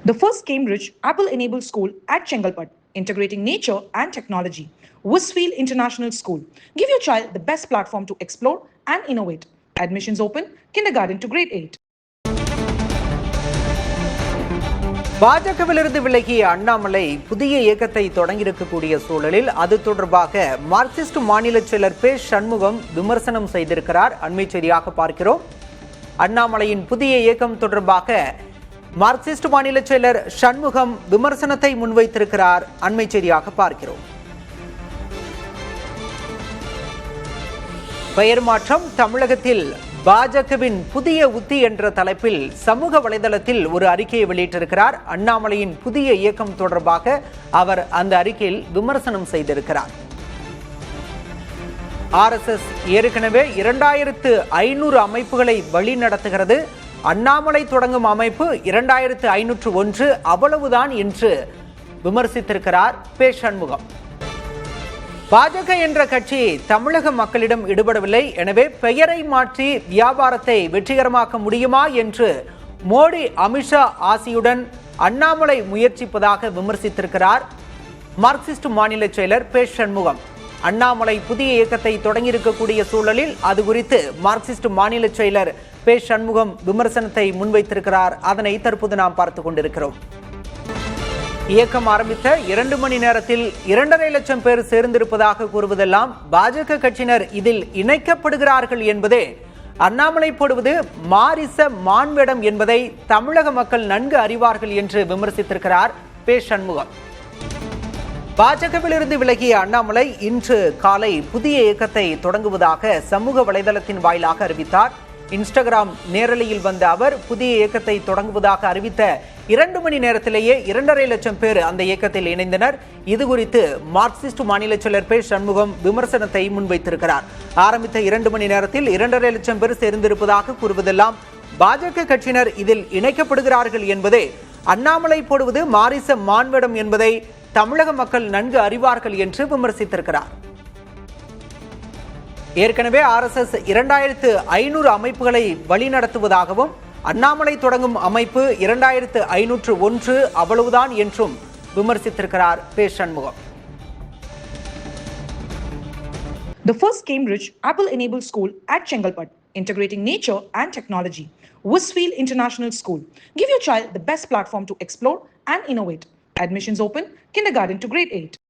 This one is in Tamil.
The first Cambridge Apple-enabled school at Chengalpat, integrating nature and technology. Westfield International School. Give your child the best platform to explore and innovate. Admissions open, kindergarten to grade 8. பாஜகவிலிருந்து விலகிய அண்ணாமலை புதிய இயக்கத்தை தொடங்கியிருக்கக்கூடிய சூழலில் அது தொடர்பாக மார்க்சிஸ்ட் மாநில செயலர் பே சண்முகம் விமர்சனம் செய்திருக்கிறார். அண்மை செய்தியாக பார்க்கிறோம். அண்ணாமலையின் புதிய இயக்கம் தொடர்பாக மார்க்சிஸ்ட் மாநில செயலர் சண்முகம் விமர்சனத்தை முன்வைத்திருக்கிறார். அண்மை செய்தியாக பார்க்கிறோம். பெயர் மாற்றம் தமிழகத்தில் பாஜகவின் புதிய உத்தி என்ற தலைப்பில் சமூக வலைதளத்தில் ஒரு அறிக்கையை வெளியிட்டிருக்கிறார். அண்ணாமலையின் புதிய இயக்கம் தொடர்பாக அவர் அந்த அறிக்கையில் விமர்சனம் செய்திருக்கிறார். RSS ஏற்கனவே 2500 அமைப்புகளை வழி நடத்துகிறது. அண்ணாமலை தொடங்கும் அமைப்பு 2501 அவ்வளவுதான் என்று விமர்சித்திருக்கிறார் பே சண்முகம். பாஜக என்ற கட்சி தமிழக மக்களிடம் ஈடுபடவில்லை. எனவே பெயரை மாற்றி வியாபாரத்தை வெற்றிகரமாக்க முடியுமா என்று மோடி அமித்ஷா ஆசியுடன் அண்ணாமலை முயற்சிப்பதாக விமர்சித்திருக்கிறார் மார்க்சிஸ்ட் மாநில செயலர் பே சண்முகம். அண்ணாமலை புதிய இயக்கத்தை தொடங்கியிருக்கக்கூடிய சூழலில் அது குறித்து மார்க்சிஸ்ட் மாநில செயலர் பே சண்முகம் விமர்சனத்தை முன்வைத்திருக்கிறார். அதனை தற்போது நாம் பார்த்துக் கொண்டிருக்கிறோம். இயக்கம் ஆரம்பித்த 2 மணி நேரத்தில் 2.5 லட்சம் பேர் சேர்ந்திருப்பதாக கூறுவதெல்லாம் பாஜக கட்சியினர் இதில் இணைக்கப்படுகிறார்கள் என்பதே அண்ணாமலை போடுவது மாரிச மான்வேடம் என்பதை தமிழக மக்கள் நன்கு அறிவார்கள் என்று விமர்சித்திருக்கிறார் பே சண்முகம். பாஜகவிலிருந்து விலகிய அண்ணாமலை இன்று காலை புதிய இயக்கத்தை தொடங்குவதாக சமூக வலைதளத்தின் வாயிலாக அறிவித்தார். இன்ஸ்டாகிராம் நேரலையில் வந்த அவர் புதிய இயக்கத்தை தொடங்குவதாக அறிவித்த 2 மணி நேரத்திலேயே 2.5 லட்சம் பேர் அந்த இயக்கத்தில் இணைந்தனர். இது குறித்து மார்க்சிஸ்ட் மாநில செயலர் பே சண்முகம் விமர்சனத்தை முன்வைத்திருக்கிறார். ஆரம்பித்த 2 மணி நேரத்தில் 2.5 லட்சம் பேர் சேர்ந்திருப்பதாக கூறுவதெல்லாம் பாஜக கட்சியினர் இதில் இணைக்கப்படுகிறார்கள் என்பதே அண்ணாமலை போடுவது மாரிச மான்வேடம் என்பதை தமிழக மக்கள் நன்கு அறிவார்கள் என்று விமர்சித்திருக்கிறார். ஏற்கனவே RSS 2500 அமைப்புகளை வழிநடத்துவதாகவும் அண்ணாமலை தொடங்கும் அமைப்பு 2501 அவ்வளவுதான் என்றும் விமர்சித்திருக்கிறார் பே Shanmugam. The first Cambridge Apple-enabled school at Chengalpat, integrating nature and technology. Westfield International School. Give your child the best platform to explore and innovate. Admissions open, kindergarten to grade 8.